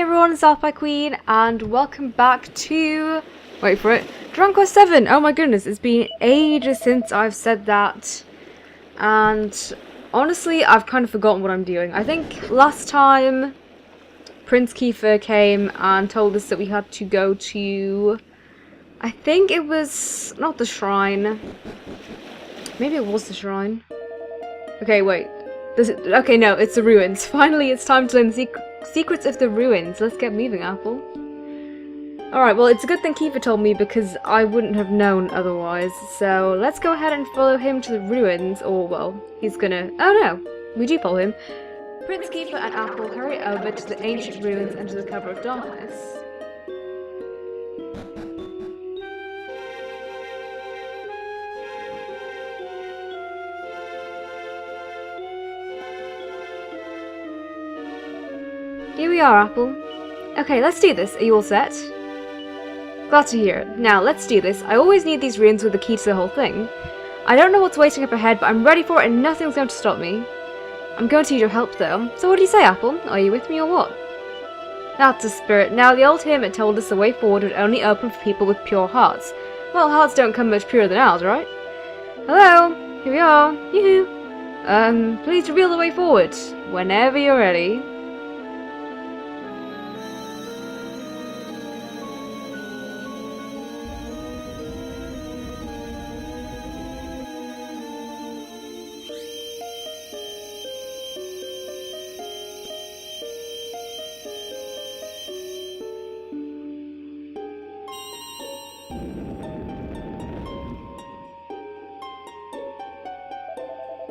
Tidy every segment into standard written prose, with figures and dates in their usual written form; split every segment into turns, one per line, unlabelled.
everyone, it's ApplePieQueen, and welcome back to... wait for it. Dragon Quest VII! Oh my goodness, it's been ages since I've said that. And honestly, I've kind of forgotten what I'm doing. I think last time Prince Kiefer came and told us that we had to go to... I think it was not the shrine. Maybe it was the shrine. Okay, wait. Okay, no, it's the ruins. Finally, it's time to learn the secrets of the ruins. Let's get moving, Apple. Alright, well, it's a good thing Kiefer told me because I wouldn't have known otherwise. So, let's go ahead and follow him to the ruins. Or, well, he's gonna... oh no, we do follow him. Prince Kiefer and Apple hurry over to the ancient ruins under the cover of darkness. Here we are, Apple. Okay, let's do this. Are you all set? Glad to hear it. Now, let's do this. I always need these runes with the key to the whole thing. I don't know what's waiting up ahead, but I'm ready for it and nothing's going to stop me. I'm going to need your help, though. So what do you say, Apple? Are you with me or what? That's the spirit. Now, the old hermit told us the way forward would only open for people with pure hearts. Well, hearts don't come much purer than ours, right? Hello? Here we are. Yoo-hoo. Please reveal the way forward. Whenever you're ready.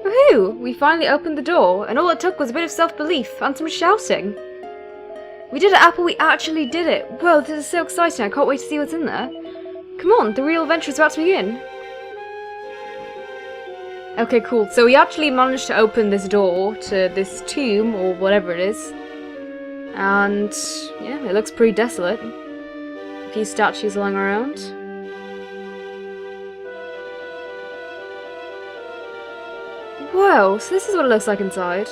Woohoo! We finally opened the door, and all it took was a bit of self-belief and some shouting. We did it, Apple, we actually did it! Whoa, this is so exciting, I can't wait to see what's in there. Come on, the real adventure is about to begin. Okay, cool, so we actually managed to open this door to this tomb, or whatever it is. And, yeah, it looks pretty desolate. A few statues lying around. Whoa, so this is what it looks like inside.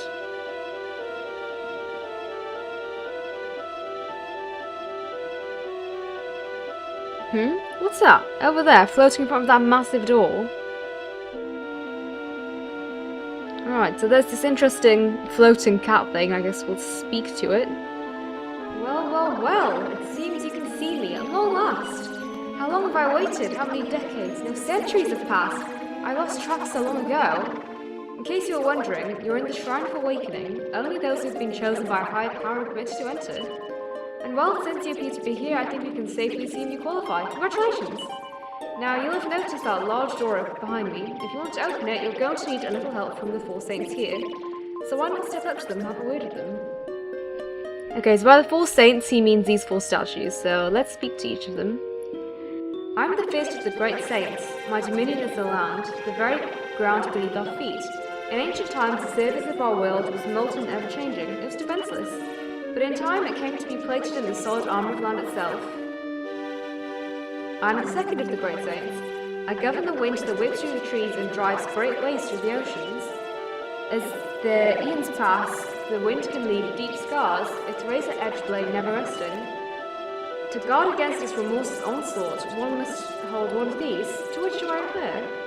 What's that? Over there, floating in front of that massive door. Alright, so there's this interesting floating cat thing, I guess we'll speak to it. Well, well, well, it seems you can see me at long last. How long have I waited? How many decades? No, centuries have passed. I lost track so long ago. In case you were wondering, you're in the Shrine of Awakening. Only those who've been chosen by a higher power are permitted to enter. And well, since you appear to be here, I think we can safely assume you qualify. Congratulations! Now, you'll have noticed that large door behind me. If you want to open it, you're going to need a little help from the four saints here. So why not step up to them and have a word with them? Okay, so by the four saints, he means these four statues, so let's speak to each of them. I'm the first of the great saints. My dominion is the land, the very ground beneath our feet. In ancient times, the surface of our world was molten and ever-changing. It was defenseless. But in time, it came to be plated in the solid armor of land itself. I am the second of the great saints. I govern the wind that whips through the trees and drives great waves through the oceans. As the eons pass, the wind can leave deep scars, its razor-edged blade never resting. To guard against this remorseless onslaught, one must hold one of these. To which do I refer?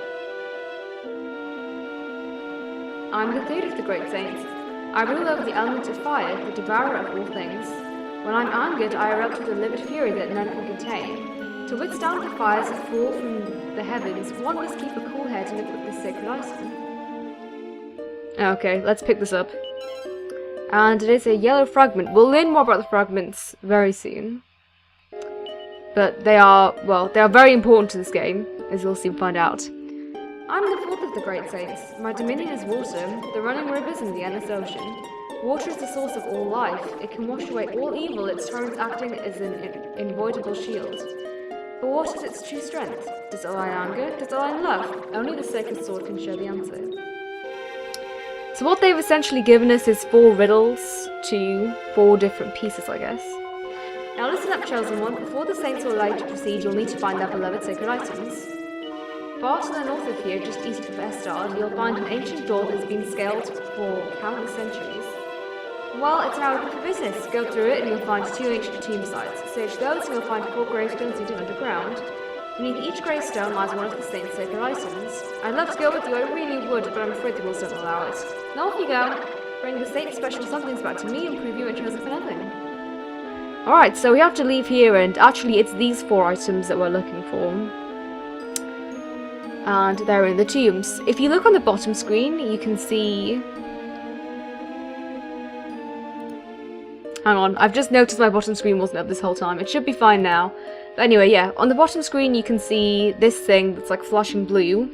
I'm the third of the great saints. I rule over the element of fire, the devourer of all things. When I'm angered, I erupt with a livid fury that none can contain. To withstand the fires that fall from the heavens, one must keep a cool head and equip this sacred item. Okay, let's pick this up. And it is a yellow fragment. We'll learn more about the fragments very soon. But they are, well, they are very important to this game, as you'll soon find out. I'm the fourth of the great saints. My dominion is water, the running rivers and the endless ocean. Water is the source of all life. It can wash away all evil, its torrents acting as an invoidable shield. But what is its true strength? Does it lie in anger? Does it lie in love? Only the sacred sword can show the answer. So what they've essentially given us is 4 riddles to 4 different pieces, I guess. Now listen up, chosen one. Before the saints will allow you to proceed, you'll need to find their beloved sacred items. Far to the north of here, just east of Estard, you'll find an ancient door that's been scaled for countless centuries. Well, it's now open for business. Go through it and you'll find 2 ancient tomb sites. Search those and you'll find 4 gravestones hidden underground. Beneath each gravestone lies one of the saint's sacred items. I'd love to go with you, I really would, but I'm afraid the rules don't allow it. Now off you go. Bring the saint's special somethings back to me and prove you it chosen for nothing. Alright, so we have to leave here, and actually it's these 4 items that we're looking for. And they're in the tombs. If you look on the bottom screen, you can see... Hang on, I've just noticed my bottom screen wasn't up this whole time. It should be fine now. But anyway, yeah, on the bottom screen you can see this thing that's like flashing blue.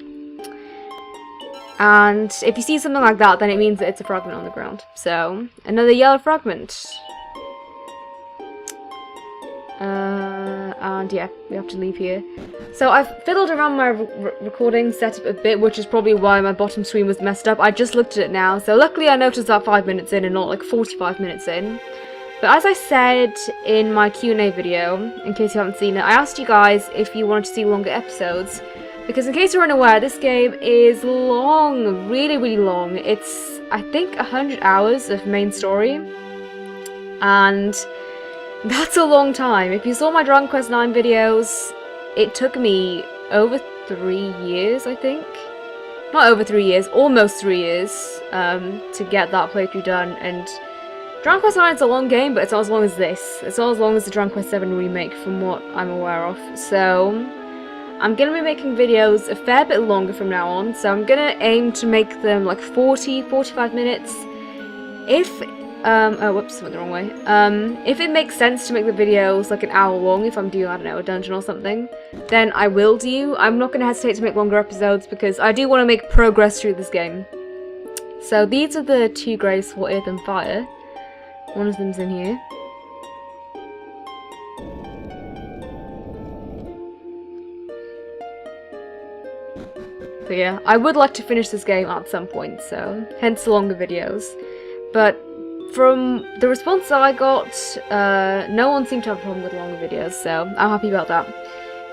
And if you see something like that, then it means that it's a fragment on the ground. So, another yellow fragment. And yeah, we have to leave here. So I've fiddled around my recording setup a bit, which is probably why my bottom screen was messed up. I just looked at it now, so luckily I noticed that 5 minutes in and not like 45 minutes in. But as I said in my Q&A video, in case you haven't seen it, I asked you guys if you wanted to see longer episodes. Because in case you're unaware, this game is long, really, really long. It's, I think, 100 hours of main story. And that's a long time. If you saw my Dragon Quest IX videos, it took me over 3 years, I think. Not over 3 years, almost 3 years to get that playthrough done. And Dragon Quest IX is a long game, but it's not as long as this. It's not as long as the Dragon Quest VII remake, from what I'm aware of. So I'm going to be making videos a fair bit longer from now on. So I'm going to aim to make them like 40-45 minutes. If oh, whoops, went the wrong way. If it makes sense to make the videos like an hour long, if I'm doing, I don't know, a dungeon or something, then I will do. I'm not going to hesitate to make longer episodes because I do want to make progress through this game. So these are the 2 graves for Earth and Fire. One of them's in here. So yeah, I would like to finish this game at some point, so hence the longer videos. But from the response that I got, no one seemed to have a problem with longer videos, so I'm happy about that.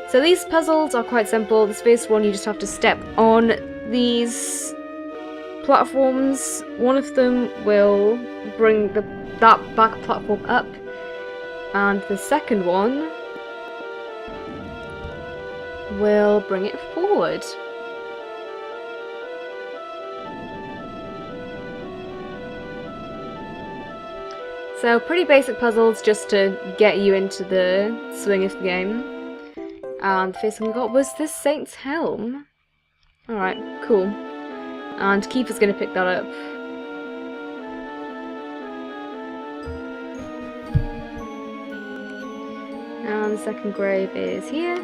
So these puzzles are quite simple. This first one, you just have to step on these platforms. One of them will bring that back platform up, and the second one will bring it forward. So pretty basic puzzles just to get you into the swing of the game. And the first thing we got was this Saint's Helm. Alright, cool. And Keith is going to pick that up. And the second grave is here.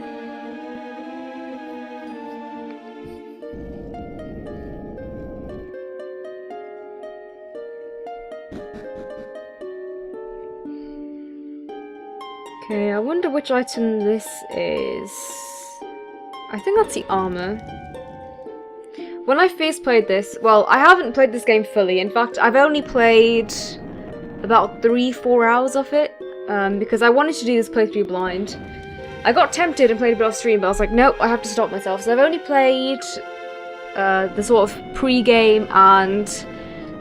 Okay, I wonder which item this is. I think that's the armor. When I first played this, well, I haven't played this game fully. In fact, I've only played about 3-4 hours of it, because I wanted to do this playthrough blind. I got tempted and played a bit off stream, but I was like, nope, I have to stop myself. So I've only played the sort of pre-game and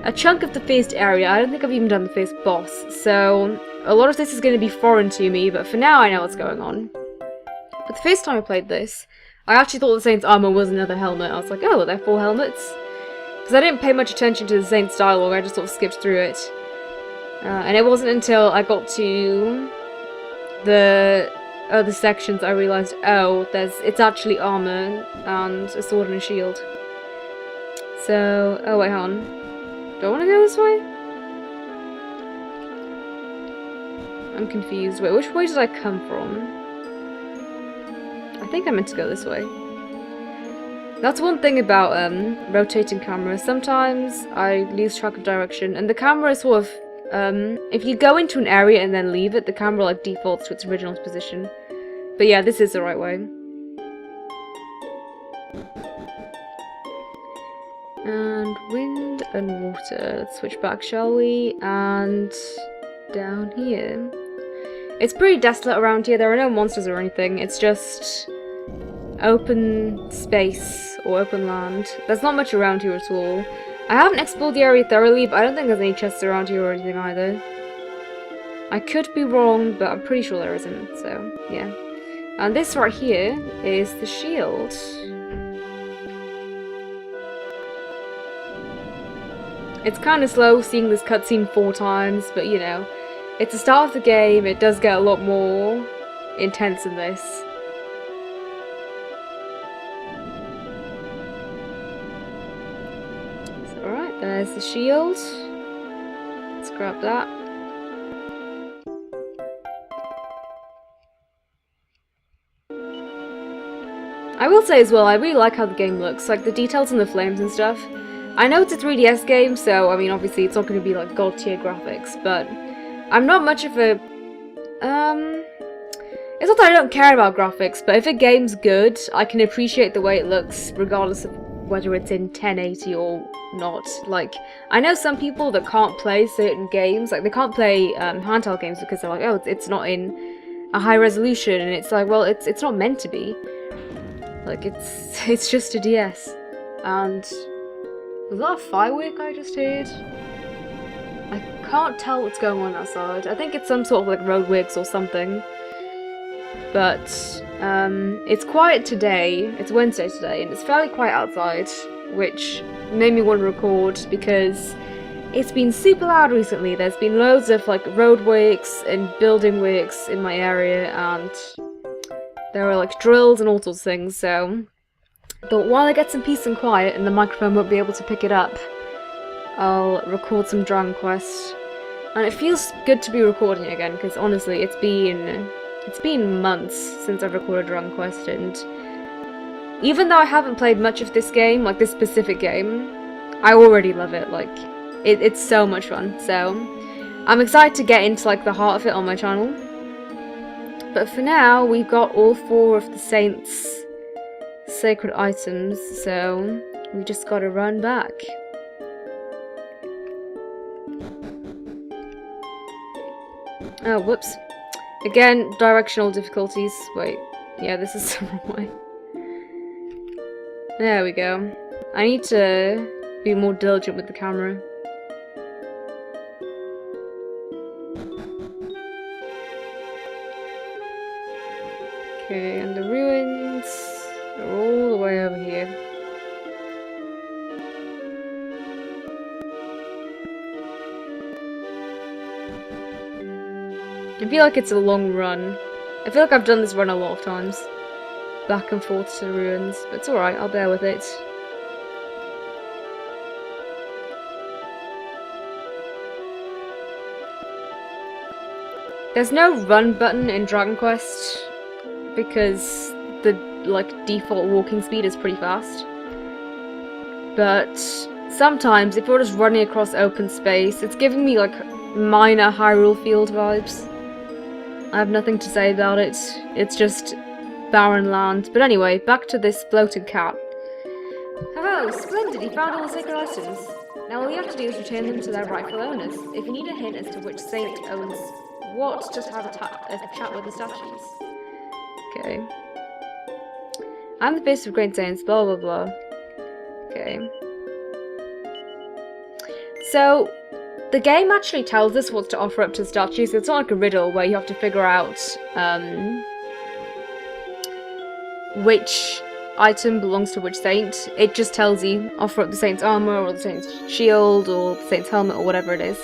a chunk of the first area. I don't think I've even done the first boss, so a lot of this is going to be foreign to me, but for now I know what's going on. But the first time I played this, I actually thought the Saint's armor was another helmet. I was like, oh, they're 4 helmets? Because I didn't pay much attention to the Saint's dialogue, I just sort of skipped through it. And it wasn't until I got to the other sections I realised, oh, it's actually armor and a sword and a shield. So, oh wait, hang on. Do I want to go this way? I'm confused. Wait, which way did I come from? I think I meant to go this way. That's one thing about rotating cameras. Sometimes I lose track of direction, and the camera is sort of... if you go into an area and then leave it, the camera like defaults to its original position. But yeah, this is the right way. And wind and water. Let's switch back, shall we? And down here. It's pretty desolate around here. There are no monsters or anything. It's just open space or open land. There's not much around here at all. I haven't explored the area thoroughly, but I don't think there's any chests around here or anything either. I could be wrong, but I'm pretty sure there isn't, so yeah. And this right here is the shield. It's kind of slow seeing this cutscene 4 times, but you know, it's the start of the game, it does get a lot more intense in this. So, alright, there's the shield. Let's grab that. I will say as well, I really like how the game looks, like the details and the flames and stuff. I know it's a 3DS game, so I mean obviously it's not going to be like god tier graphics, but I'm not much of a... It's not that I don't care about graphics, but if a game's good, I can appreciate the way it looks regardless of whether it's in 1080 or not. Like, I know some people that can't play certain games, like they can't play handheld games because they're like, oh, it's not in a high resolution, and it's like, well, it's not meant to be. Like, it's just a DS. And was that a firework I just heard? I can't tell what's going on outside. I think it's some sort of like roadworks or something. But it's quiet today. It's Wednesday today, and it's fairly quiet outside, which made me want to record because it's been super loud recently. There's been loads of like roadworks and building works in my area, and there are like drills and all sorts of things, so I thought while I get some peace and quiet and the microphone won't be able to pick it up, I'll record some Dragon Quest. And it feels good to be recording it again, because honestly, it's been months since I've recorded Dragon Quest, and even though I haven't played much of this game, like this specific game, I already love it. Like, it's so much fun, so I'm excited to get into like the heart of it on my channel. But for now, we've got all 4 of the Saints' sacred items, so we just gotta run back. Oh, whoops. Again, directional difficulties. Wait, yeah, this is the wrong way. There we go. I need to be more diligent with the camera. Okay, and the ruins are all the way over here. I feel like it's a long run. I feel like I've done this run a lot of times. Back and forth to the ruins, but it's alright, I'll bear with it. There's no run button in Dragon Quest, because the like default walking speed is pretty fast. But sometimes if you're just running across open space, it's giving me like minor Hyrule Field vibes. I have nothing to say about it. It's just barren land. But anyway, back to this floating cat. Hello, splendid, you found all the sacred items. Now all you have to do is return them to their rightful owners. If you need a hint as to which saint owns what, just have a chat with the statues. Okay. I'm the base of great saints, blah blah blah. Okay. So, the game actually tells us what to offer up to the statues. It's not like a riddle where you have to figure out which item belongs to which saint. It just tells you, offer up the saint's armor, or the saint's shield, or the saint's helmet, or whatever it is.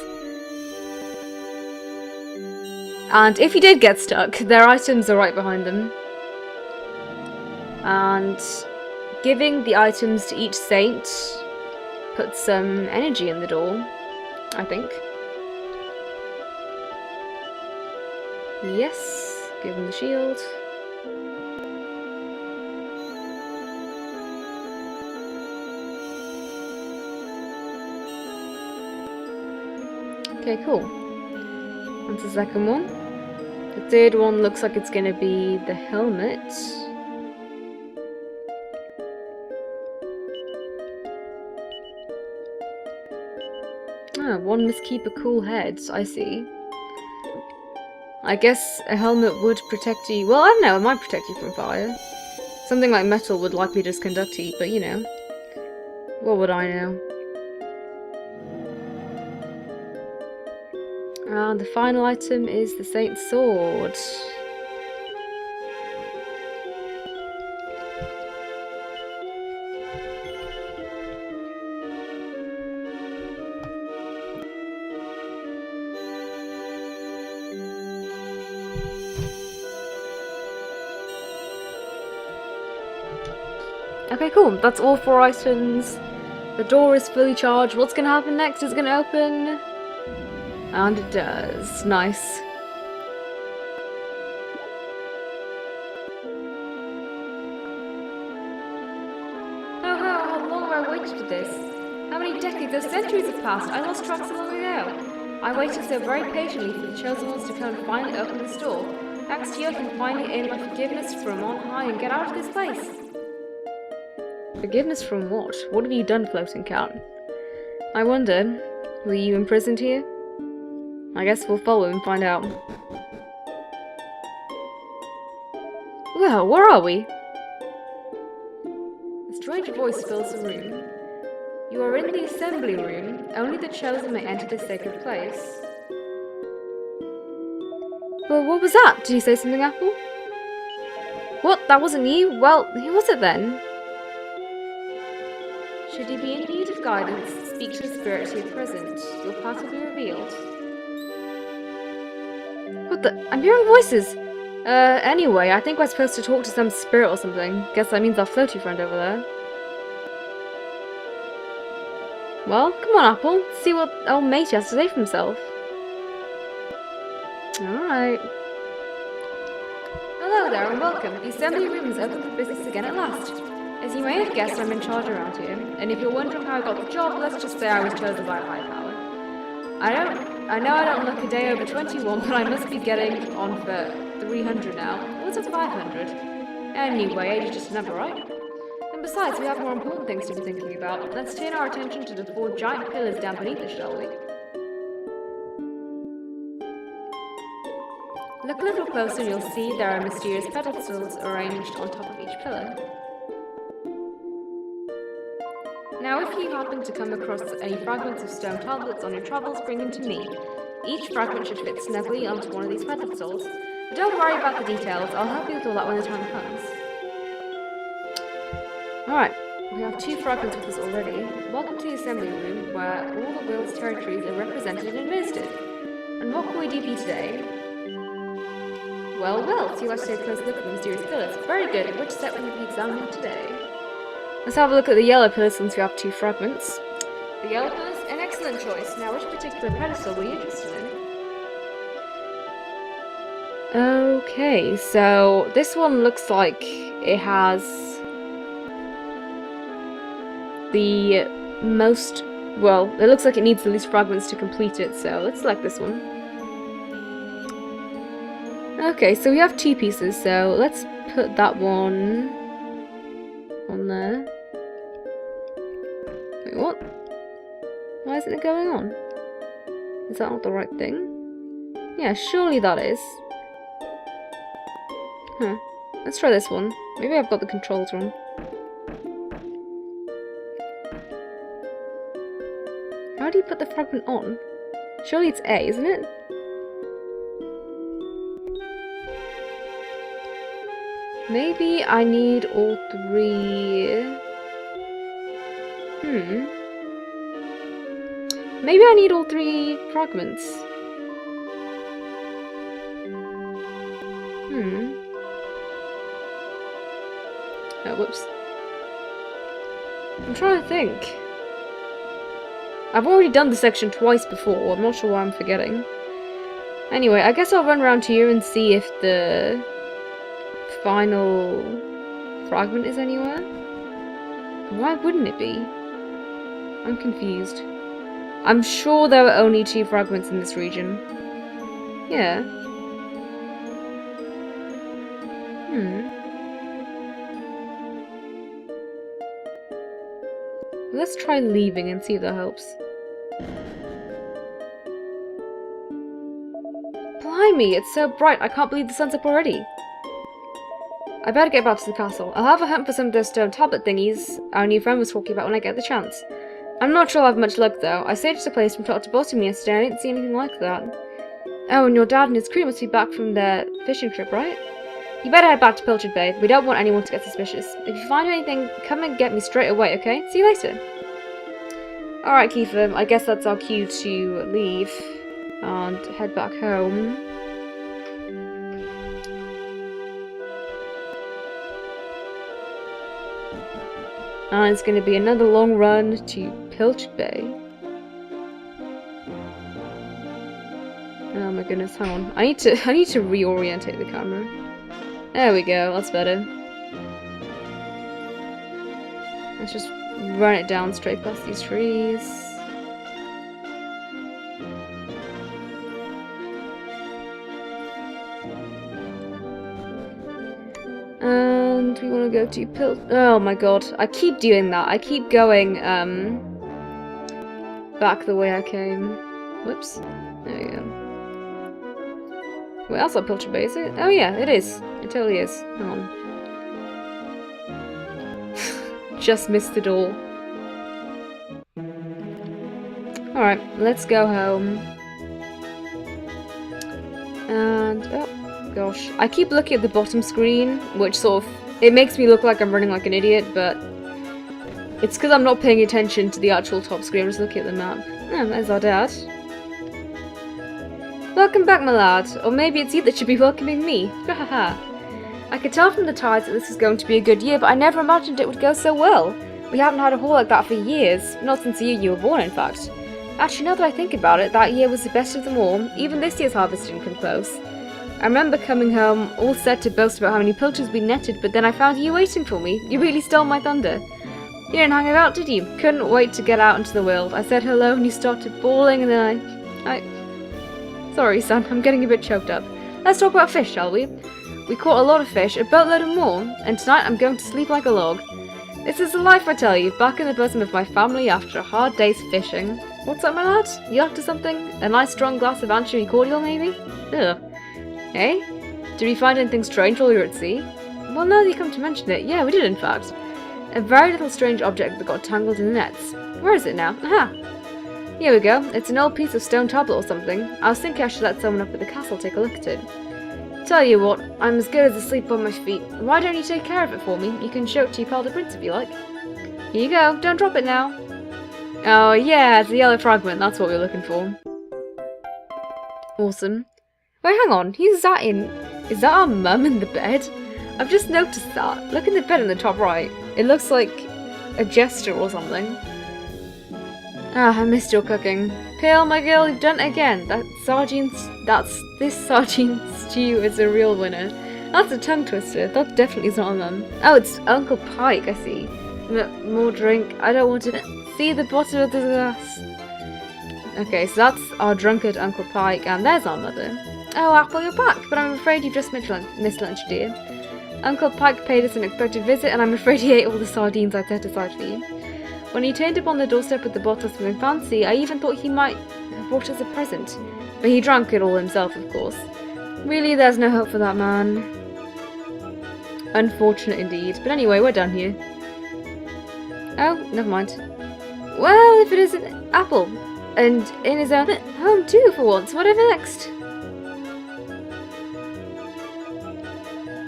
And if you did get stuck, their items are right behind them. And giving the items to each saint puts some energy in the door, I think. Yes, give him the shield. Okay, cool. That's the second one. The third one looks like it's gonna be the helmet. Ah, one must keep a cool head, I see. I guess a helmet would protect you. Well, I don't know, it might protect you from fire. Something like metal would likely just conduct heat, but you know. What would I know? And the final item is the Saint's Sword. Okay, cool. That's all 4 items. The door is fully charged. What's gonna happen next? Is it gonna open? And it does. Nice. Oh, how long have I waited for this? How many decades or centuries have passed? I lost track so long ago. I waited so very patiently for the chosen ones to come and finally open this door. Thanks to you, I can finally earn my forgiveness from on high and get out of this place. Forgiveness from what? What have you done, Floating Cat? I wonder, were you imprisoned here? I guess we'll follow and find out. Well, where are we? A strange voice fills the room. You are in the assembly room. Only the chosen may enter this sacred place. Well, what was that? Did you say something, Apple? What? That wasn't you? Well, who was it then? Should you be in need of guidance, speak to the spirit here present. Your path will be revealed. What the? I'm hearing voices! Anyway, I think we're supposed to talk to some spirit or something. Guess that means our floaty friend over there. Well, come on, Apple. Let's see what old matey has to say for himself. Alright. Hello there and welcome. The assembly room is open for business again at last. As you may have guessed, I'm in charge around here, and if you're wondering how I got the job, let's just say I was chosen by a high power. I know I don't look a day over 21, but I must be getting on for 300 now. What's up 500? Anyway, age is just a number, right? And besides, we have more important things to be thinking about. Let's turn our attention to the 4 giant pillars down beneath us, shall we? Look a little closer and you'll see there are mysterious pedestals arranged on top of each pillar. Now, if you happen to come across any fragments of stone tablets on your travels, bring them to me. Each fragment should fit snugly onto one of these pedestals. But don't worry about the details, I'll help you with all that when the time comes. Alright, we have 2 fragments with us already. Welcome to the assembly room, where all the world's territories are represented and administered. And what can we do for you today? Well, so you like to take a close look at the mysterious pillars. Very good, which set will you be examining today? Let's have a look at the yellow pillars since we have 2 fragments. The yellow pillars? An excellent choice. Now, which particular pedestal were you interested in? Okay, so this one looks like it has the most... well, it looks like it needs the least fragments to complete it, so let's select this one. Okay, so we have 2 pieces, so let's put that one on there. Wait, what? Why isn't it going on? Is that not the right thing? Yeah, surely that is. Huh. Let's try this one. Maybe I've got the controls wrong. How do you put the fragment on? Surely it's A, isn't it? Maybe I need all 3... Maybe I need all 3 fragments. Oh, whoops. I'm trying to think. I've already done this section twice before. I'm not sure why I'm forgetting. Anyway, I guess I'll run around here and see if the final fragment is anywhere. Why wouldn't it be? I'm confused. I'm sure there were only 2 fragments in this region. Yeah. Let's try leaving and see if that helps. Blimey, it's so bright, I can't believe the sun's up already. I better get back to the castle. I'll have a hunt for some of those stone tablet thingies our new friend was talking about when I get the chance. I'm not sure I'll have much luck though. I searched the place from top to bottom yesterday and I didn't see anything like that. Oh, and your dad and his crew must be back from their fishing trip, right? You better head back to Pilchard Bay. We don't want anyone to get suspicious. If you find anything, come and get me straight away, okay? See you later. Alright, Kiefer, I guess that's our cue to leave and head back home. And it's going to be another long run to Pilchard Bay. Oh my goodness, hang on. I need to reorientate the camera. There we go, that's better. Let's just run it down straight past these trees. And we want to go to oh my god, I keep doing that. I keep going back the way I came. Whoops. There we go. Wait, that's not Pilchard Bay, is it? Oh yeah, it is. It totally is. Hang on. Just missed it all. Alright, let's go home. And, oh gosh. I keep looking at the bottom screen, which sort of, it makes me look like I'm running like an idiot, but it's because I'm not paying attention to the actual top screen. I'm just looking at the map. Oh, there's our dad. Welcome back, my lad. Or maybe it's you that should be welcoming me. Hahaha. I could tell from the tides that this is going to be a good year, but I never imagined it would go so well. We haven't had a haul like that for years. Not since the year you were born, in fact. Actually, now that I think about it, that year was the best of them all. Even this year's harvest didn't come close. I remember coming home, all set to boast about how many pilchards we netted, but then I found you waiting for me. You really stole my thunder. You didn't hang about, did you? Couldn't wait to get out into the world. I said hello and you started bawling, and then Sorry, son, I'm getting a bit choked up. Let's talk about fish, shall we? We caught a lot of fish, a boatload of more, and tonight I'm going to sleep like a log. This is the life, I tell you, back in the bosom of my family after a hard day's fishing. What's up, my lad? You after something? A nice strong glass of anchovy cordial, maybe? Ugh. Hey? Did we find anything strange while we were at sea? Well, now that you come to mention it, yeah, we did in fact. A very little strange object that got tangled in the nets. Where is it now? Aha! Here we go. It's an old piece of stone tablet or something. I was thinking I should let someone up at the castle take a look at it. Tell you what, I'm as good as asleep on my feet. Why don't you take care of it for me? You can show it to your pal the prince if you like. Here you go. Don't drop it now. Oh yeah, it's a yellow fragment. That's what we're looking for. Awesome. Wait, hang on. Who's that in? Is that our mum in the bed? I've just noticed that. Look at the bed in the top right. It looks like a jester or something. Ah, I missed your cooking. Pale, my girl, you've done it again. This sardine stew is a real winner. That's a tongue twister. That definitely is not a mum. Oh, it's Uncle Pike, I see. More drink. I don't want to see the bottom of the glass. Okay, so that's our drunkard Uncle Pike, and there's our mother. Oh, Apple, you're back, but I'm afraid you've just missed lunch, dear. Uncle Pike paid us an unexpected visit, and I'm afraid he ate all the sardines I'd set aside for you. When he turned up on the doorstep with the bottle of something fancy, I even thought he might have brought us a present. But he drank it all himself, of course. Really, there's no hope for that man. Unfortunate indeed. But anyway, we're done here. Oh, never mind. Well, if it isn't Apple. And in his own home too, for once. Whatever next?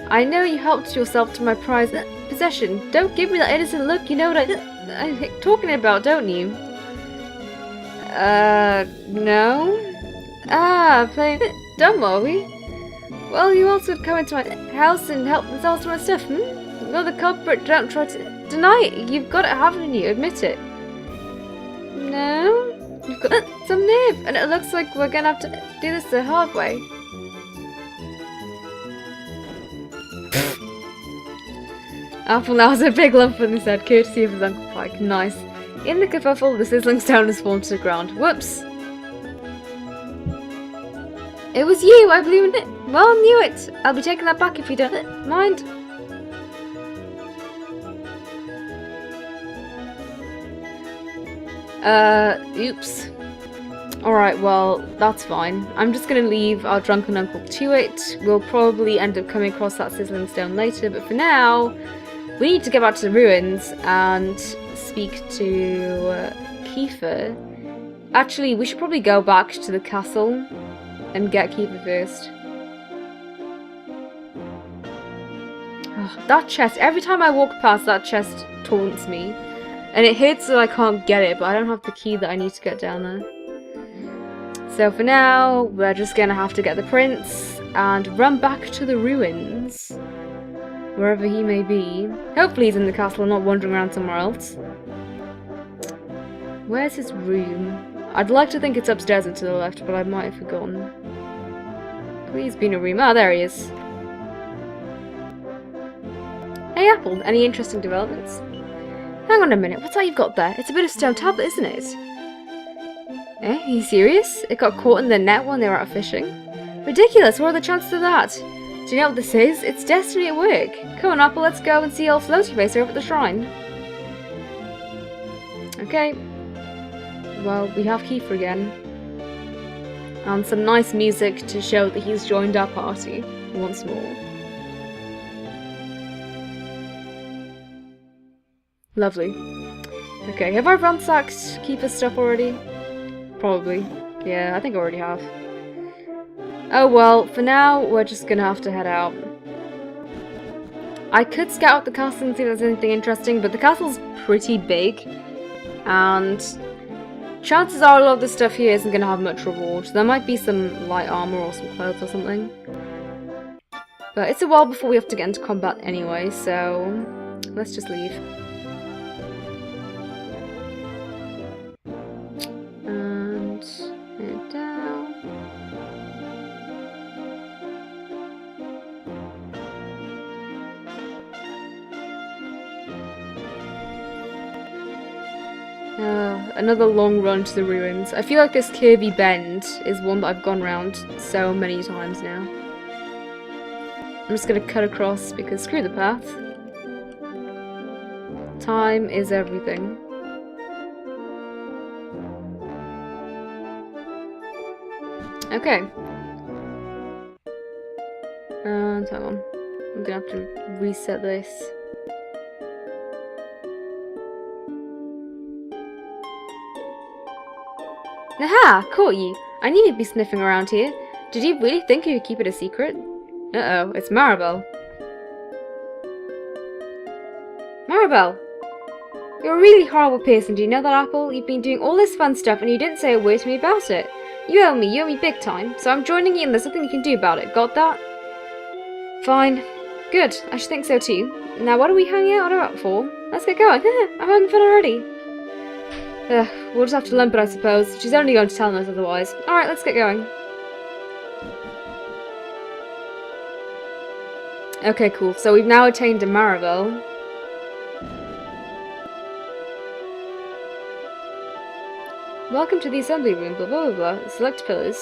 I know you helped yourself to my prized possession. Don't give me that innocent look. You know what I'm talking about, don't you? No? Ah, playing dumb, are we? Well, you also come into my house and help themselves to my stuff, You're the culprit, don't try to deny it. You've got it, haven't you? Admit it. No? You've got some nerve, and it looks like we're gonna have to do this the hard way. Apple now has a big lump in his head, courtesy of his Uncle Pike. Nice. In the kerfuffle, the sizzling stone has fallen to the ground. Whoops! It was you! I believe in it! Well, I knew it! I'll be taking that back if you don't mind. Oops. Alright, well, that's fine. I'm just gonna leave our drunken uncle to it. We'll probably end up coming across that sizzling stone later, but for now, we need to get back to the ruins and speak to Kiefer. Actually, we should probably go back to the castle and get Keeper first. Oh, that chest, every time I walk past, that chest taunts me. And it hits so I can't get it, but I don't have the key that I need to get down there. So for now, we're just gonna have to get the prince and run back to the ruins. Wherever he may be. Hopefully he's in the castle and not wandering around somewhere else. Where's his room? I'd like to think it's upstairs and to the left, but I might have forgotten. Please be in a room. Ah, there he is. Hey Apple, any interesting developments? Hang on a minute, what's that you've got there? It's a bit of stone tablet, isn't it? Eh, are you serious? It got caught in the net when they were out fishing? Ridiculous, what are the chances of that? Do you know what this is? It's destiny at work. Come on Apple, let's go and see old floaty face over at the shrine. Okay. Well, we have Kiefer again. And some nice music to show that he's joined our party once more. Lovely. Okay, have I ransacked Kiefer's stuff already? Probably. Yeah, I think I already have. Oh well, for now, we're just gonna have to head out. I could scout out the castle and see if there's anything interesting, but the castle's pretty big. And chances are a lot of the stuff here isn't gonna have much reward. There might be some light armor or some clothes or something. But it's a while before we have to get into combat anyway, so let's just leave. And head down. Another long run to the ruins. I feel like this curvy bend is one that I've gone around so many times now. I'm just gonna cut across because screw the path. Time is everything. Okay. And hang on. I'm gonna have to reset this. Aha! Caught you! I knew you'd be sniffing around here. Did you really think you could keep it a secret? Uh-oh, it's Maribel. Maribel! You're a really horrible person, do you know that, Apple? You've been doing all this fun stuff and you didn't say a word to me about it. You owe me big time, so I'm joining you and there's nothing you can do about it. Got that? Fine. Good, I should think so too. Now what are we hanging out about for? Let's get going. I'm having fun already. We'll just have to limp it, I suppose. She's only going to tell us otherwise. Alright, let's get going. Okay, cool. So we've now attained a Maribel. Welcome to the assembly room, blah blah blah blah. Select pillars.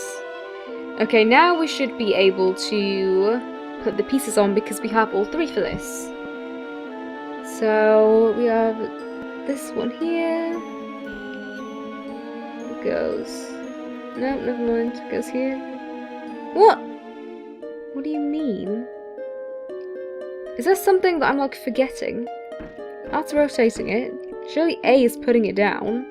Okay, now we should be able to put the pieces on because we have all three for this. So we have this one here. Goes. No, never mind. Goes here. What? What do you mean? Is there something that I'm like forgetting? That's rotating it. Surely A is putting it down.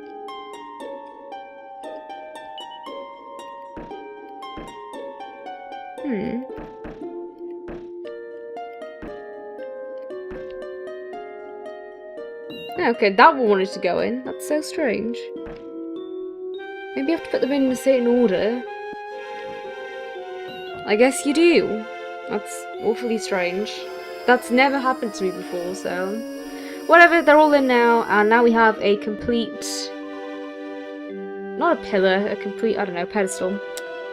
Okay, that one wanted to go in. That's so strange. Maybe you have to put them in a certain order. I guess you do. That's awfully strange. That's never happened to me before, so... Whatever, they're all in now, and now we have a complete... Not a pillar, a complete, I don't know, pedestal.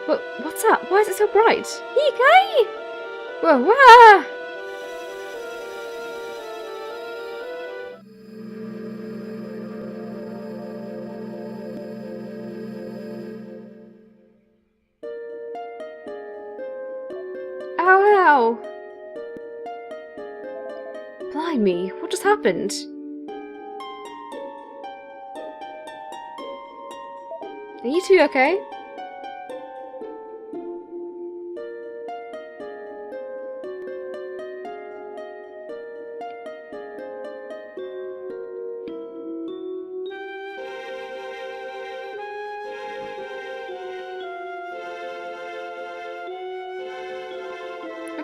What's that? Why is it so bright? Eek! Whoa, wah! Ow! Blimey, what just happened? Are you two okay?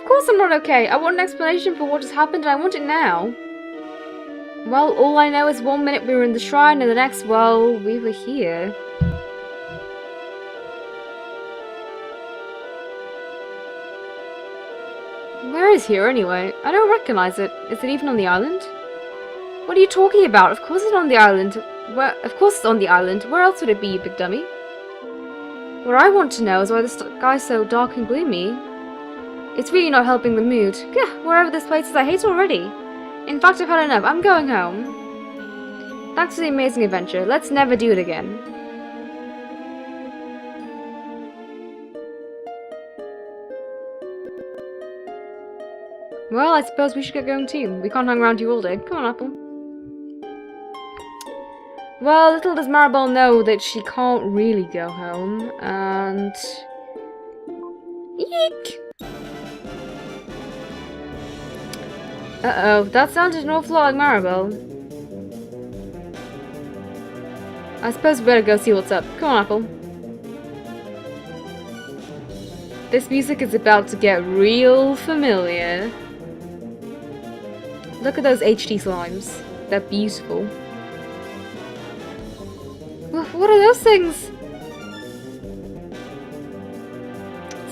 Of course I'm not okay. I want an explanation for what just happened and I want it now. Well, all I know is 1 minute we were in the shrine and the next, well, we were here. Where is here anyway? I don't recognize it. Is it even on the island? What are you talking about? Of course it's on the island. Where? Of course it's on the island. Where else would it be, you big dummy? What I want to know is why the sky's so dark and gloomy. It's really not helping the mood. Gah, wherever this place is, I hate it already. In fact, I've had enough. I'm going home. Thanks for the amazing adventure. Let's never do it again. Well, I suppose we should get going too. We can't hang around here all day. Come on, Apple. Well, little does Maribel know that she can't really go home, and... Eek! Uh-oh, that sounded an awful lot like Maribel. I suppose we better go see what's up. Come on, Apple. This music is about to get real familiar. Look at those HD slimes. They're beautiful. What are those things?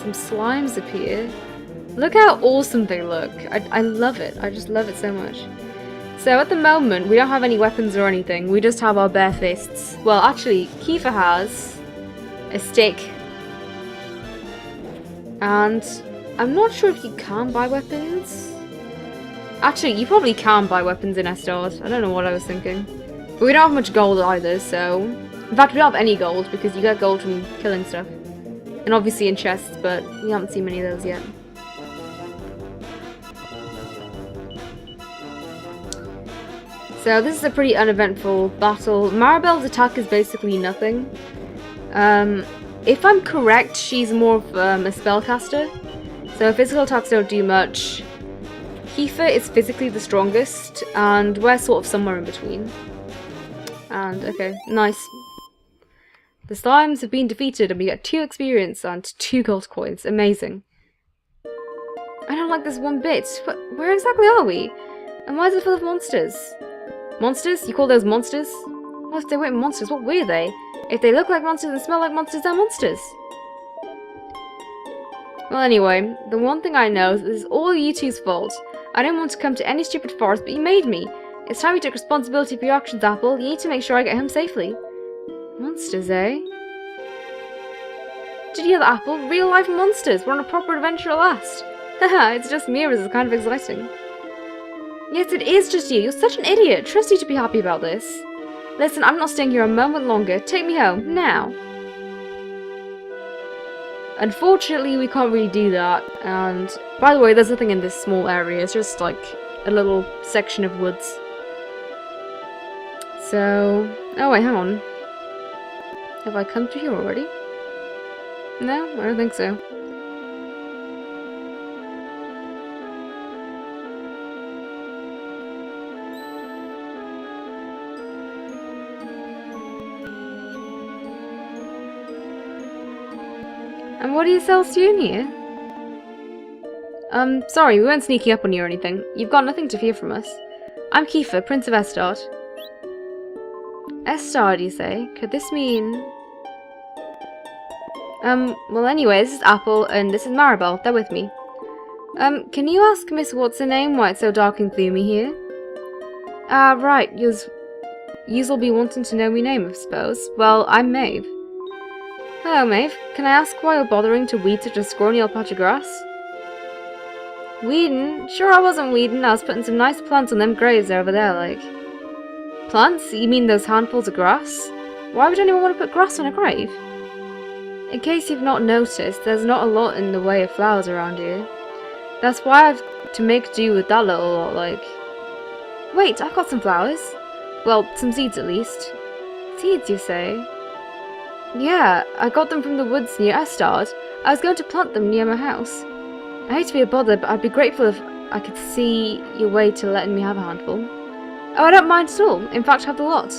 Some slimes appear. Look how awesome they look. I love it. I just love it so much. So at the moment, we don't have any weapons or anything. We just have our bare fists. Well, actually, Kiefer has a stick. And I'm not sure if you can buy weapons. Actually, you probably can buy weapons in Estard. I don't know what I was thinking. But we don't have much gold either, so... In fact, we don't have any gold, because you get gold from killing stuff. And obviously in chests, but we haven't seen many of those yet. So this is a pretty uneventful battle. Maribel's attack is basically nothing. If I'm correct, she's more of a spellcaster. So physical attacks don't do much. Kiefer is physically the strongest, and we're sort of somewhere in between. And, okay, nice. The slimes have been defeated and we get 2 experience and 2 gold coins. Amazing. I don't like this one bit. Where exactly are we? And why is it full of monsters? Monsters? You call those monsters? What if they weren't monsters? What were they? If they look like monsters and smell like monsters, they're monsters. Well, anyway, the one thing I know is this is all you two's fault. I didn't want to come to any stupid forest, but you made me. It's time you took responsibility for your actions, Apple. You need to make sure I get home safely. Monsters, eh? Did you hear that, Apple? Real life monsters! We're on a proper adventure at last! Haha, it's just mirrors, it's kind of exciting. Yes, it is just you. You're such an idiot. Trust you to be happy about this. Listen, I'm not staying here a moment longer. Take me home, now. Unfortunately, we can't really do that, and... By the way, there's nothing in this small area. It's just, like, a little section of woods. So... Oh, wait, hang on. Have I come to here already? No, I don't think so. And what are yourselves doing here? Sorry, we weren't sneaking up on you or anything. You've got nothing to fear from us. I'm Kiefer, Prince of Estard. Estard, you say? Could this mean... well anyway, this is Apple, and this is Maribel. They're with me. Can you ask Miss What's-her-name why it's so dark and gloomy here? Ah, right, you'll be wanting to know me name, I suppose. Well, I'm Maeve. Hello, Maeve. Can I ask why you're bothering to weed such a scrawny old patch of grass? Weeding? Sure I wasn't weeding, I was putting some nice plants on them graves over there, like. Plants? You mean those handfuls of grass? Why would anyone want to put grass on a grave? In case you've not noticed, there's not a lot in the way of flowers around here. That's why I've to make do with that little lot, like. Wait, I've got some flowers. Well, some seeds at least. Seeds, you say? Yeah, I got them from the woods near Estard. I was going to plant them near my house. I hate to be a bother, but I'd be grateful if I could see your way to letting me have a handful. Oh, I don't mind at all. In fact, have the lot.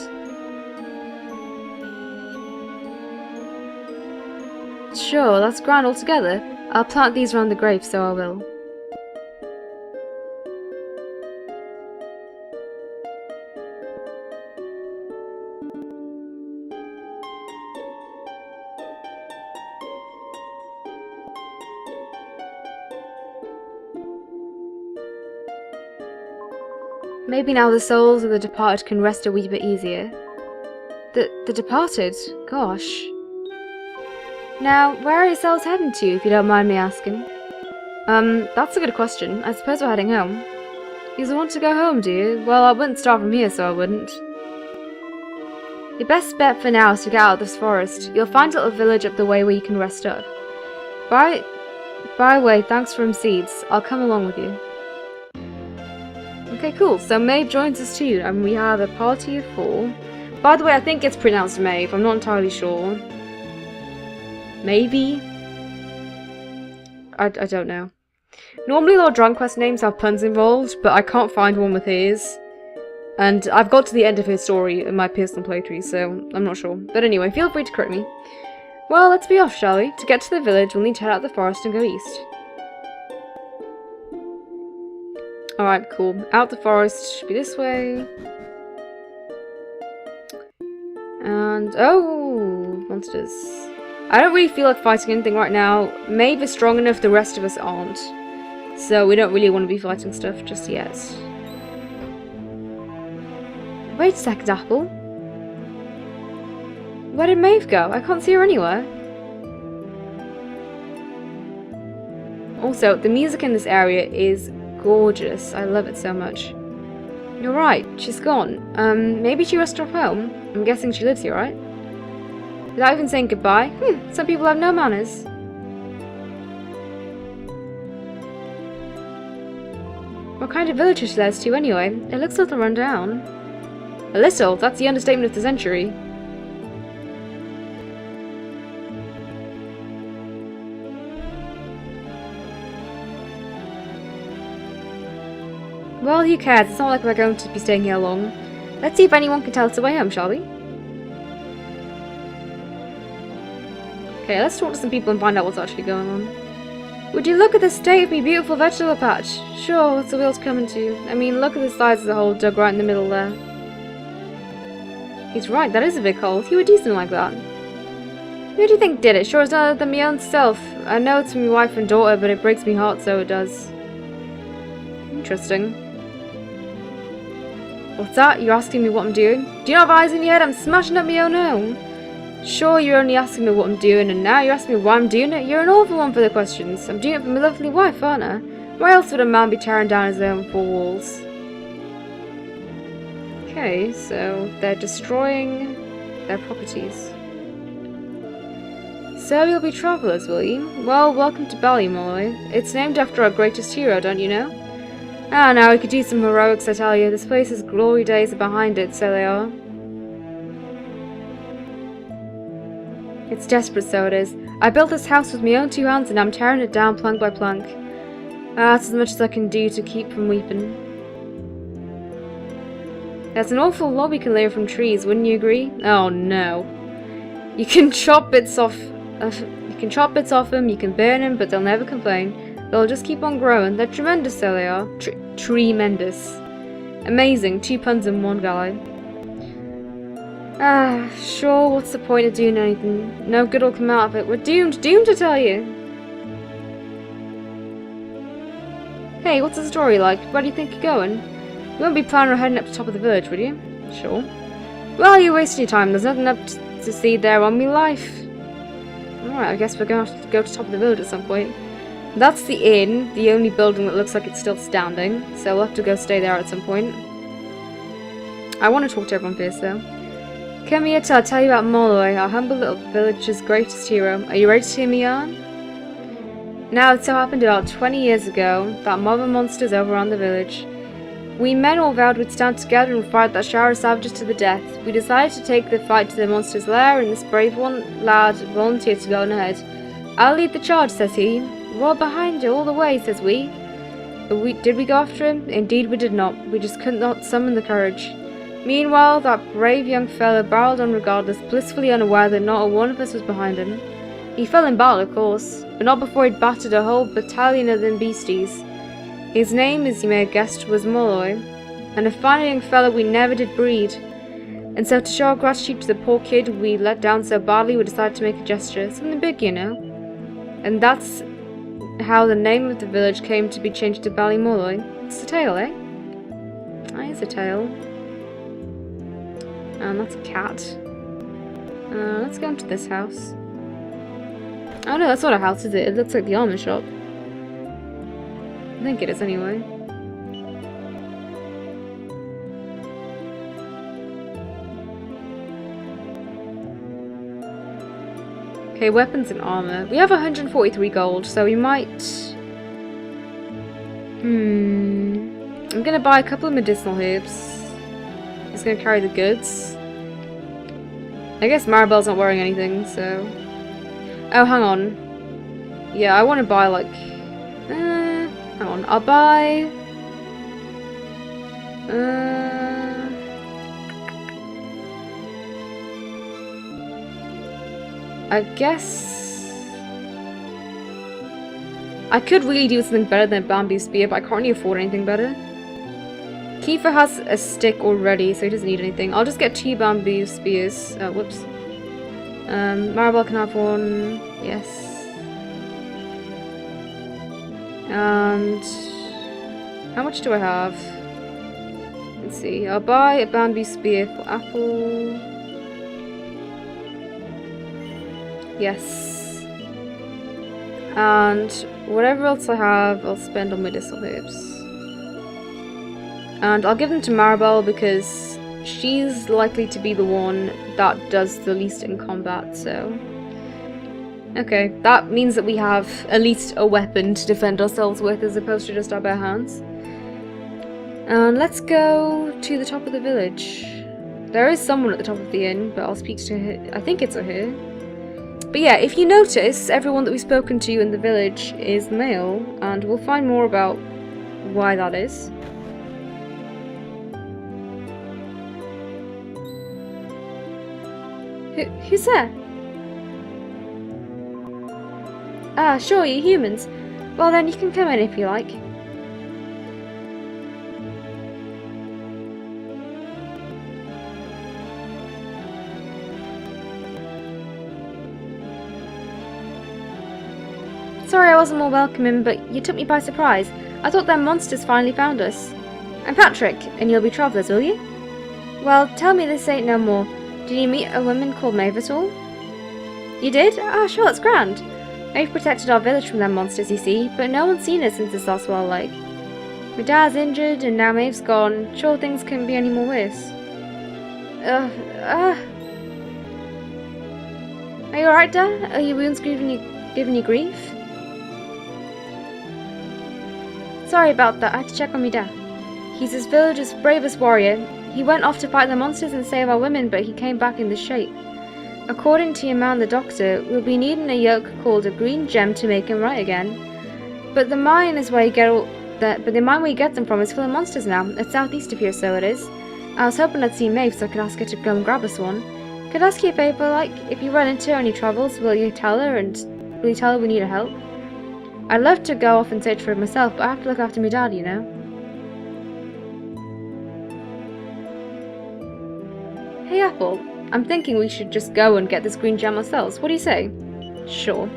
Sure, that's grand altogether. I'll plant these around the grave, so I will. Maybe now the souls of the departed can rest a wee bit easier. The departed? Gosh. Now, where are yourselves heading to, if you don't mind me asking? That's a good question. I suppose we're heading home. You want to go home, do you? Well, I wouldn't start from here, so I wouldn't. Your best bet for now is to get out of this forest. You'll find a little village up the way where you can rest up. By the way, thanks for them seeds. I'll come along with you. Okay, cool. So Maeve joins us too, and we have a party of 4. By the way, I think it's pronounced Maeve. I'm not entirely sure. Maybe? I don't know. Normally, all Dragon Quest names have puns involved, but I can't find one with his. And I've got to the end of his story in my personal playthrough, so I'm not sure. But anyway, feel free to correct me. Well, let's be off, shall we? To get to the village, we'll need to head out the forest and go east. Alright, cool. Out the forest should be this way. And, oh, monsters. I don't really feel like fighting anything right now. Maeve is strong enough, the rest of us aren't. So we don't really want to be fighting stuff just yet. Wait a second, Apple. Where did Maeve go? I can't see her anywhere. Also, the music in this area is gorgeous. I love it so much. You're right, she's gone. Maybe she rushed off home. I'm guessing she lives here, right? Without even saying goodbye? Some people have no manners. What kind of village is this to anyway? It looks a little run down. A little? That's the understatement of the century. Well, who cares? It's not like we're going to be staying here long. Let's see if anyone can tell us the way home, shall we? Okay, let's talk to some people and find out what's actually going on. Would you look at the state of me beautiful vegetable patch? Sure, what's the wheels coming to? I mean, look at the size of the hole dug right in the middle there. He's right, that is a big hole. You were decent like that. Who do you think did it? Sure, it's none other than my own self. I know it's from my wife and daughter, but it breaks me heart, so it does. Interesting. What's that? You're asking me what I'm doing? Do you not have eyes in your head? I'm smashing up my own home. Sure, you're only asking me what I'm doing, and now you're asking me why I'm doing it? You're an awful one for the questions. I'm doing it for my lovely wife, aren't I? Why else would a man be tearing down his own 4 walls? Okay, so they're destroying their properties. So you'll be travellers, will you? Well, welcome to Ballymolloy. It's named after our greatest hero, don't you know? Ah, now we could do some heroics, I tell you. This place's glory days are behind it, so they are. It's desperate, so it is. I built this house with my own 2 hands and I'm tearing it down plank by plank. That's as much as I can do to keep from weeping. That's an awful lot we can learn from trees, wouldn't you agree? Oh no. You can chop bits off them, you can burn them, but they'll never complain. They'll just keep on growing. They're tremendous, so they are. Tremendous. Amazing. 2 puns in one guy. Ah, sure, what's the point of doing anything? No good will come out of it. We're doomed. Doomed, I tell you. Hey, what's the story like? Where do you think you're going? You won't be planning on heading up to the top of the village, would you? Sure. Well, you're wasting your time. There's nothing up to see there on me life. Alright, I guess we're going to have to go to the top of the village at some point. That's the inn, the only building that looks like it's still standing, so we'll have to go stay there at some point. I want to talk to everyone first, though. Come here till I tell you about Molloy, our humble little village's greatest hero. Are you ready to hear me on? Now, it so happened about 20 years ago that mob of monsters overran the village. We men all vowed we'd stand together and fight that shower of savages to the death. We decided to take the fight to the monster's lair, and this brave lad volunteered to go on ahead. I'll lead the charge, says he. We're all behind you all the way, says we. Did we go after him? Indeed we did not. We just could not summon the courage. Meanwhile, that brave young fellow barreled on regardless, blissfully unaware that not a one of us was behind him. He fell in battle, of course, but not before he'd battered a whole battalion of them beasties. His name, as you may have guessed, was Molloy, and a finer young fellow we never did breed. And so to show our gratitude to the poor kid we let down so badly, we decided to make a gesture, something big, you know. And that's how the name of the village came to be changed to Ballymolloy. It's the tale, eh? Ah, here's a tail. And that's a cat. Let's go into this house. Oh no, that's not a house, is it? It looks like the armor shop. I think it is anyway. Okay, weapons and armor. We have 143 gold, so we might... I'm gonna buy a couple of medicinal herbs. Just gonna carry the goods. I guess Maribel's not wearing anything, so... Oh, hang on. Yeah, I want to buy, like... hang on, I'll buy... I guess... I could really do something better than a bamboo spear, but I can't really afford anything better. Kiefer has a stick already, so he doesn't need anything. I'll just get 2 bamboo spears. Oh, whoops. Maribel can have one. Yes. And... how much do I have? Let's see. I'll buy a bamboo spear for Apple. Yes. And whatever else I have, I'll spend on medicinal herbs. And I'll give them to Maribel because she's likely to be the one that does the least in combat, so... Okay, that means that we have at least a weapon to defend ourselves with as opposed to just our bare hands. And let's go to the top of the village. There is someone at the top of the inn, but I'll speak to her. I think it's a her. But yeah, if you notice, everyone that we've spoken to in the village is male, and we'll find more about why that is. Who's there? Ah, sure, you humans. Well then, you can come in if you like. Sorry I wasn't more welcoming, but you took me by surprise. I thought them monsters finally found us. I'm Patrick, and you'll be travellers, will you? Well, tell me this ain't no more. Did you meet a woman called Maeve at all? You did? Ah, sure, that's grand. Maeve protected our village from them monsters, you see, but no one's seen her since this last while, like. My dad's injured, and now Maeve's gone. Sure things couldn't be any more worse. Are you alright, Dad? Are your wounds giving you grief? Sorry about that, I had to check on me dad. He's this village's bravest warrior. He went off to fight the monsters and save our women, but he came back in this shape. According to your man the doctor, we'll be needing a yoke called a green gem to make him right again. But the mine is where you get the mine where you get them from is full of monsters now. It's southeast of here, so it is. I was hoping I'd see Maeve so I could ask her to go and grab us one. Could I ask you a favour, like, if you run into her on your travels, will you tell her we need her help? I'd love to go off and search for it myself, but I have to look after my dad, you know. Hey Apple, I'm thinking we should just go and get this green gem ourselves. What do you say? Sure.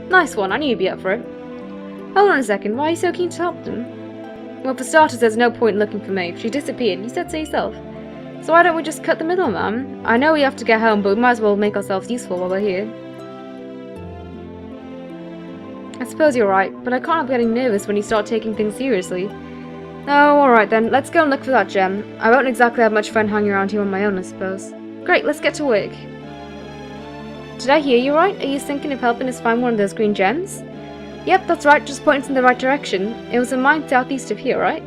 Nice one, I knew you'd be up for it. Hold on a second, why are you so keen to help them? Well, for starters, there's no point in looking for Maeve. She disappeared, you said so yourself. So why don't we just cut the middleman? I know we have to get home, but we might as well make ourselves useful while we're here. I suppose you're right, but I can't help getting nervous when you start taking things seriously. Oh, alright then, let's go and look for that gem. I won't exactly have much fun hanging around here on my own, I suppose. Great, let's get to work. Did I hear you right? Are you thinking of helping us find one of those green gems? Yep, that's right, just point us in the right direction. It was a mine southeast of here, right?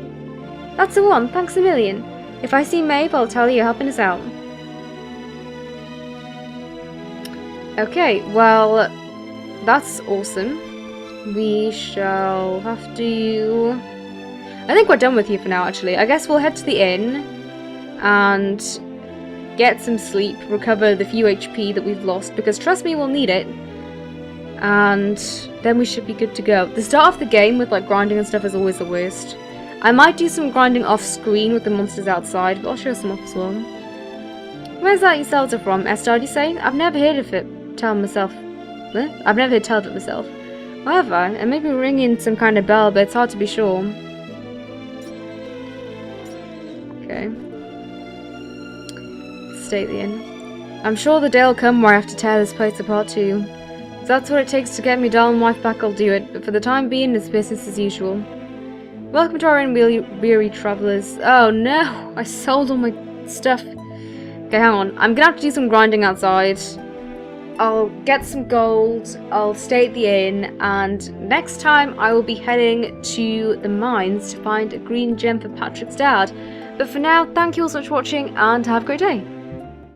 That's the one, thanks a million. If I see Maeve, I'll tell her you're helping us out. Okay, well, that's awesome. We shall have to... I think we're done with you for now, actually. I guess we'll head to the inn and get some sleep, recover the few HP that we've lost, because trust me, we'll need it. And then we should be good to go. The start of the game with like grinding and stuff is always the worst. I might do some grinding off screen with the monsters outside, but I'll show some off as well. Where's that yourselves are from, Esther, did you say? I've never heard of it. Tell myself. I've never heard tell of it myself. However, it may be ringing some kind of bell, but it's hard to be sure. Okay. Stay at the inn. I'm sure the day will come where I have to tear this place apart too. If that's what it takes to get me doll and wife back, I'll do it. But for the time being, it's business as usual. Welcome to our inn, weary travelers. Oh no! I sold all my stuff. Okay, hang on. I'm gonna have to do some grinding outside. I'll get some gold, I'll stay at the inn, and next time I will be heading to the mines to find a green gem for Patrick's dad. But for now, thank you all so much for watching, and have a great day.